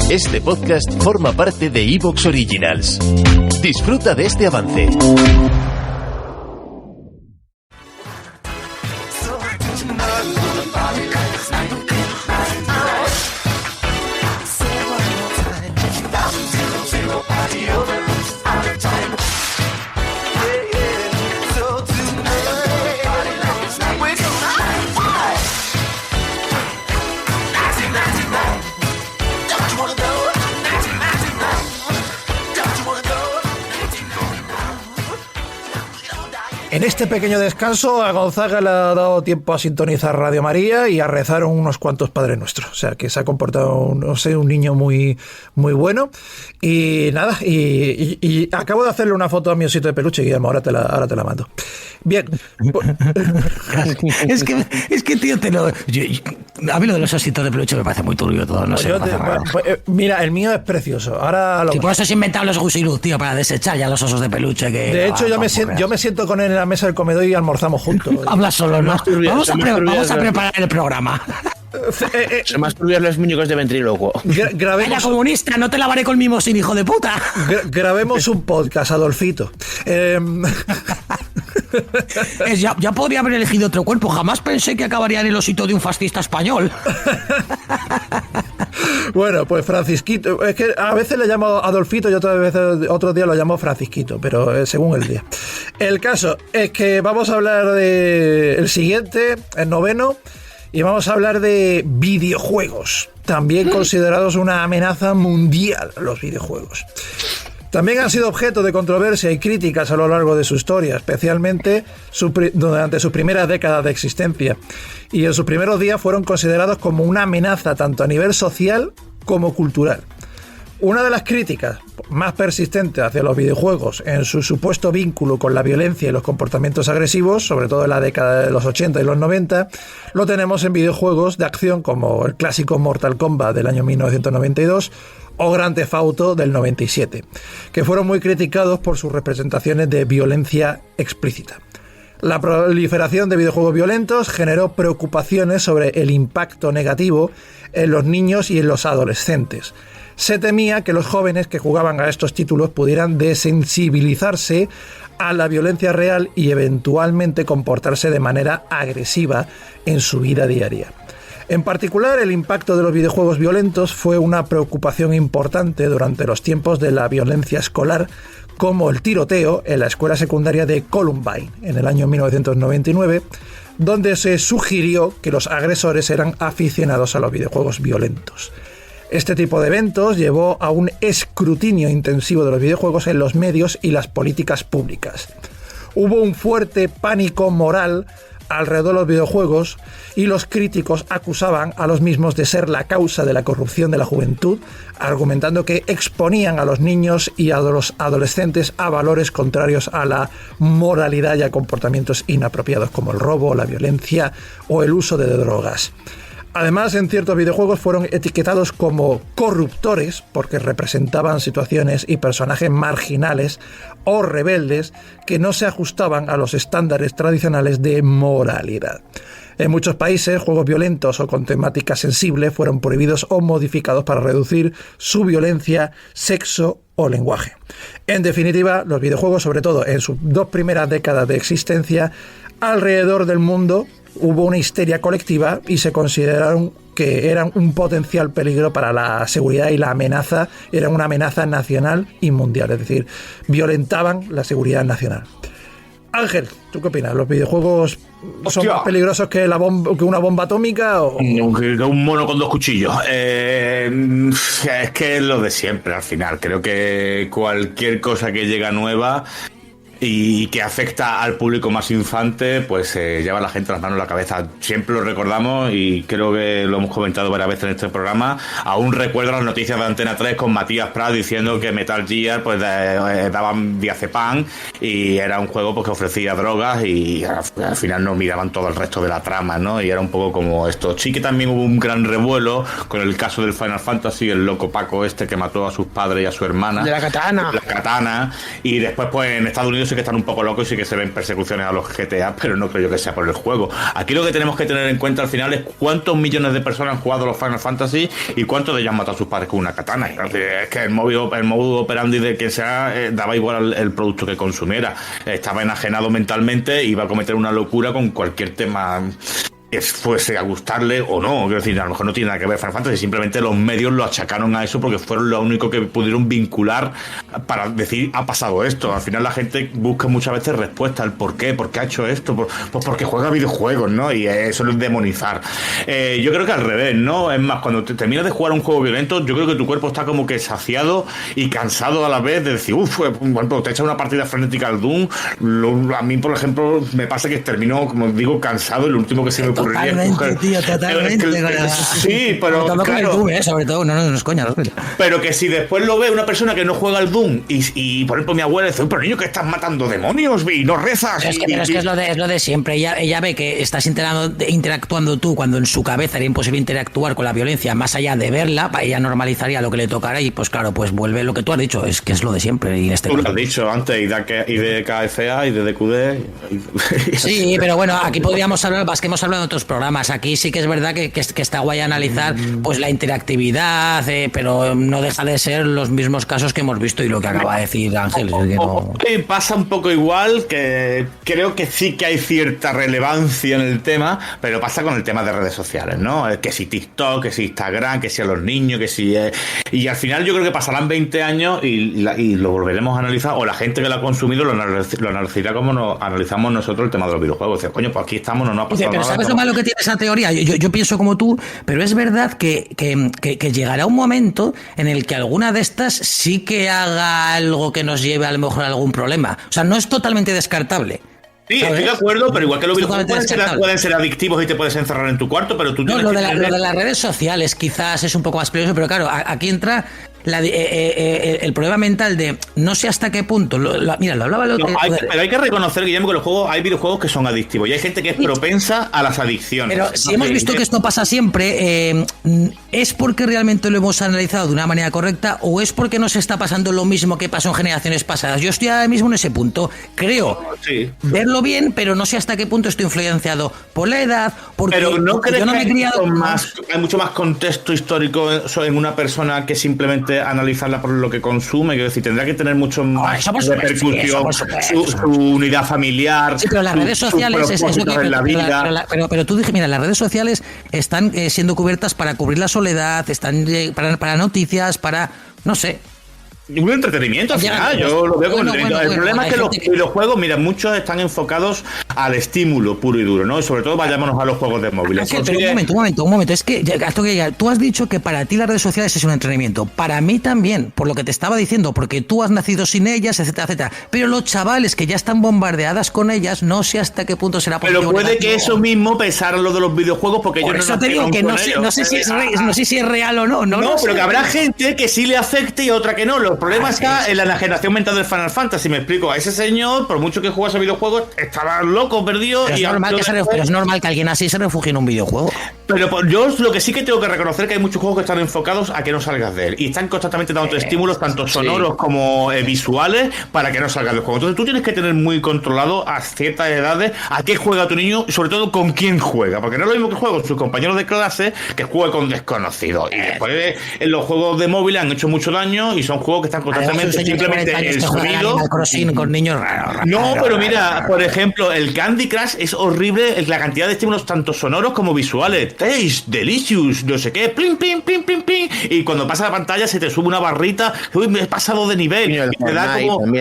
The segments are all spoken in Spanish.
Este podcast forma parte de Evox Originals. Disfruta de este avance. En este pequeño descanso a Gonzaga le ha dado tiempo a sintonizar Radio María y a rezar unos cuantos Padre Nuestros. O sea, que se ha comportado, no sé, un niño muy, muy bueno. Y nada, y acabo de hacerle una foto a mi osito de peluche, Guillermo, ahora te la mando. Bien. es que tío, a mí lo de los ositos de peluche me parece muy turbio todo, no sé. Mira, el mío es precioso. Ahora si por eso has inventado los gusilus, tío, para desechar ya los osos de peluche. De hecho, yo me siento con él en la mesa del comedor y almorzamos juntos. Habla solo, ¿no? Vamos a preparar el programa. Son más turbios los muñecos de ventrílocuo. Vaya comunista, no te lavaré con mimosín, hijo de puta. Grabemos un podcast, Adolfito. Ya podría haber elegido otro cuerpo. Jamás pensé que acabaría en el osito de un fascista español. Bueno, pues Francisquito. Es que a veces le llamo Adolfito y otros días lo llamo Francisquito, pero según el día. El caso es que vamos a hablar de el siguiente, el noveno, y vamos a hablar de videojuegos, también considerados una amenaza mundial, los videojuegos. También han sido objeto de controversia y críticas a lo largo de su historia, especialmente durante sus primeras décadas de existencia. Y en sus primeros días fueron considerados como una amenaza tanto a nivel social como cultural. Una de las críticas más persistentes hacia los videojuegos en su supuesto vínculo con la violencia y los comportamientos agresivos, sobre todo en la década de los 80 y los 90, lo tenemos en videojuegos de acción como el clásico Mortal Kombat del año 1992 o Grand Theft Auto del 97, que fueron muy criticados por sus representaciones de violencia explícita. La proliferación de videojuegos violentos generó preocupaciones sobre el impacto negativo en los niños y en los adolescentes. Se temía que los jóvenes que jugaban a estos títulos pudieran desensibilizarse a la violencia real y eventualmente comportarse de manera agresiva en su vida diaria. En particular, el impacto de los videojuegos violentos fue una preocupación importante durante los tiempos de la violencia escolar, como el tiroteo en la escuela secundaria de Columbine en el año 1999, donde se sugirió que los agresores eran aficionados a los videojuegos violentos. Este tipo de eventos llevó a un escrutinio intensivo de los videojuegos en los medios y las políticas públicas. Hubo un fuerte pánico moral alrededor de los videojuegos y los críticos acusaban a los mismos de ser la causa de la corrupción de la juventud, argumentando que exponían a los niños y a los adolescentes a valores contrarios a la moralidad y a comportamientos inapropiados como el robo, la violencia o el uso de drogas. Además, en ciertos videojuegos fueron etiquetados como corruptores porque representaban situaciones y personajes marginales o rebeldes que no se ajustaban a los estándares tradicionales de moralidad. En muchos países, juegos violentos o con temática sensible fueron prohibidos o modificados para reducir su violencia, sexo o lenguaje. En definitiva, los videojuegos, sobre todo en sus 2 primeras décadas de existencia, alrededor del mundo hubo una histeria colectiva y se consideraron que eran un potencial peligro para la seguridad y la amenaza, eran una amenaza nacional y mundial, es decir, violentaban la seguridad nacional. Ángel, ¿tú qué opinas? ¿Los videojuegos son más peligrosos que una bomba atómica? ¿O? Un mono con 2 cuchillos. Es que es lo de siempre al final. Creo que cualquier cosa que llega nueva y que afecta al público más infante, pues lleva a la gente las manos en la cabeza. Siempre lo recordamos y creo que lo hemos comentado varias veces en este programa. Aún recuerdo las noticias de Antena 3 con Matías Prats diciendo que Metal Gear pues daban diazepam y era un juego pues que ofrecía drogas y al final no miraban todo el resto de la trama, ¿no? Y era un poco como esto. Sí que también hubo un gran revuelo con el caso del Final Fantasy, el loco Paco este que mató a sus padres y a su hermana. De la katana. Y después pues en Estados Unidos niños sí que están un poco locos y sí que se ven persecuciones a los GTA, pero no creo yo que sea por el juego. Aquí lo que tenemos que tener en cuenta al final es cuántos millones de personas han jugado los Final Fantasy y cuántos de ellos han matado a sus padres con una katana. Es que el modo operandi de quien sea daba igual el producto que consumiera. Estaba enajenado mentalmente, iba a cometer una locura con cualquier tema que fuese a gustarle o no. Quiero decir, a lo mejor no tiene nada que ver Final Fantasy, simplemente los medios lo achacaron a eso porque fueron lo único que pudieron vincular para decir, ha pasado esto. Al final la gente busca muchas veces respuesta al por qué ha hecho esto, pues porque juega videojuegos, ¿no? Y eso es demonizar. Yo creo que al revés, ¿no? Es más, cuando terminas de jugar un juego violento, yo creo que tu cuerpo está como que saciado y cansado a la vez de decir, bueno, te echas una partida frenética al Doom. A mí, por ejemplo, me pasa que termino, como digo, cansado. El último que se me Totalmente, tío, totalmente. Sí, pero claro, claro, con el Doom, sobre todo, no es coña. Pero que si después lo ve una persona que no juega al Doom y por ejemplo mi abuela dice, pero niño, que estás matando demonios y no rezas. Pero es que es lo de siempre. Ella ve que estás interactuando tú cuando en su cabeza era imposible interactuar con la violencia, más allá de verla, ella normalizaría lo que le tocara y pues claro, pues vuelve lo que tú has dicho, es que es lo de siempre. Y tú lo has dicho antes, y de KFA y de DQD. Sí, pero bueno, aquí podríamos hablar, más que hemos hablado de otros programas, aquí sí que es verdad que está guay analizar pues la interactividad, pero no deja de ser los mismos casos que hemos visto y lo que acaba de decir Ángel. Pasa un poco igual, que creo que sí que hay cierta relevancia en el tema, pero pasa con el tema de redes sociales, ¿no? Que si TikTok, que si Instagram, que si a los niños, que si... y al final yo creo que pasarán 20 años y lo volveremos a analizar, o la gente que lo ha consumido lo analizará como nos analizamos nosotros el tema de los videojuegos. O sea, coño, pues aquí estamos, no nos ha pasado pero nada. ¿sabes lo malo que tiene esa teoría? Yo pienso como tú, pero es verdad que llegará un momento en el que alguna de estas sí que haga algo que nos lleve a lo mejor a algún problema. O sea, no es totalmente descartable. Sí, estoy de acuerdo, pero igual que los videojuegos pueden ser adictivos y te puedes encerrar en tu cuarto, pero tú tienes lo de las redes sociales quizás es un poco más peligroso, pero claro, aquí entra el problema mental de no sé hasta qué punto. Mira, lo hablaba el otro. Pero hay que reconocer, Guillermo, que hay videojuegos que son adictivos y hay gente que es propensa a las adicciones. Pero si hemos visto que esto pasa siempre, ¿es porque realmente lo hemos analizado de una manera correcta o es porque nos está pasando lo mismo que pasó en generaciones pasadas? Yo estoy ahora mismo en ese punto. Creo verlo bien, pero no sé hasta qué punto estoy influenciado por la edad, porque pero no crees yo no me he criado hay mucho más contexto histórico en una persona que simplemente analizarla por lo que consume. Quiero decir, tendrá que tener mucho más repercusión su unidad familiar. Sí, pero las redes sociales es lo que en la vida. Pero tú dije, mira, las redes sociales están siendo cubiertas para cubrir la soledad, están para noticias, para no sé. Un entretenimiento al final, yo lo veo como entretenimiento. El problema es que los videojuegos, mira, muchos están enfocados al estímulo puro y duro, ¿no? Y sobre todo vayámonos a los juegos de móviles. Pero un momento, es que tú has dicho que para ti las redes sociales es un entretenimiento. Para mí también, por lo que te estaba diciendo, porque tú has nacido sin ellas, etcétera, etcétera. Pero los chavales que ya están bombardeadas con ellas, no sé hasta qué punto será positivo. Pero puede que eso mismo pesara lo de los videojuegos, porque por ellos eso te digo que no sé si es real o no. No, pero que habrá gente que sí le afecte y otra que no. El problema está en la enajenación mental del Final Fantasy, me explico. A ese señor, por mucho que jugase a videojuegos, estaba loco, perdido. Pero es normal que alguien así se refugie en un videojuego. Pero yo lo que sí que tengo que reconocer que hay muchos juegos que están enfocados a que no salgas de él. Y están constantemente dando estímulos, tanto sonoros como visuales, para que no salgas del juego. Entonces tú tienes que tener muy controlado a ciertas edades a qué juega tu niño y sobre todo con quién juega. Porque no es lo mismo que juega con sus compañeros de clase que juega con desconocidos. Y después en los juegos de móvil han hecho mucho daño y son juegos que están constantemente simplemente el sonido. Con niños raros. No, pero mira, por ejemplo, el Candy Crush es horrible la cantidad de estímulos tanto sonoros como visuales. Taste, delicious, no sé qué, plin, plin, plin, plin, plin. Y cuando pasa la pantalla se te sube una barrita, uy, me he pasado de nivel. Y te da como,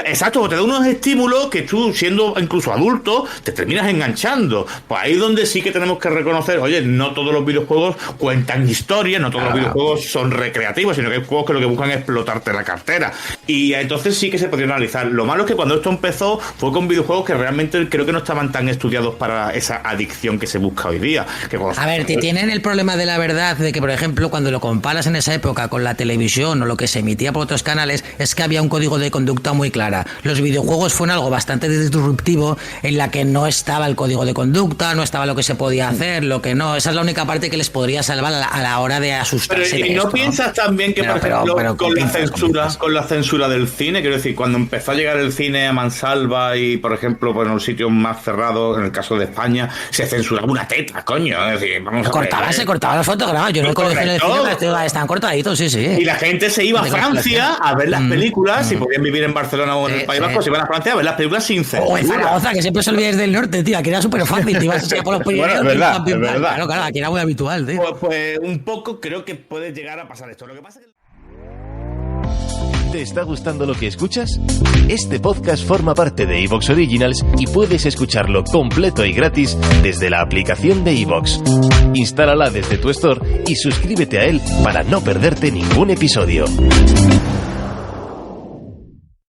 exacto, te da unos estímulos que tú, siendo incluso adulto, te terminas enganchando. Pues ahí es donde sí que tenemos que reconocer, oye, no todos los videojuegos cuentan historias, no todos los videojuegos son recreativos, sino que hay juegos que lo que buscan es explotarte la cartera. Y entonces sí que se podría analizar. Lo malo es que cuando esto empezó fue con videojuegos que realmente creo que no estaban tan estudiados para esa adicción que se busca hoy día. A ver, tienen el problema de la verdad de que, por ejemplo, cuando lo comparas comparas en esa época con la televisión o lo que se emitía por otros canales, es que había un código de conducta muy clara. Los videojuegos fueron algo bastante disruptivo en la que no estaba el código de conducta, no estaba lo que se podía hacer, lo que no. Esa es la única parte que les podría salvar a la hora de asustarse. Pero, ¿y no piensas también que, por ejemplo, con la censura del cine, quiero decir, cuando empezó a llegar el cine a mansalva y, por ejemplo, pues en los sitios más cerrados, en el caso de España, se censuraba una teta, coño? Es decir, se cortaban los fotogramas. Yo no colegio en el cine están cortaditos, sí. Y la gente se iba a Francia a ver las películas, si podían vivir en Barcelona o en el País Vasco, se iban a Francia a ver las películas sin censura. O en Zaragoza, que siempre se olvidáis del norte, tío, que era súper fácil, te ibas a por los Pirineos. Bueno, es verdad. Claro, aquí era muy habitual, tío. Pues un poco creo que puede llegar a pasar esto. Lo que pasa es que... ¿Te está gustando lo que escuchas? Este podcast forma parte de Evox Originals y puedes escucharlo completo y gratis desde la aplicación de Evox. Instálala desde tu store y suscríbete a él para no perderte ningún episodio.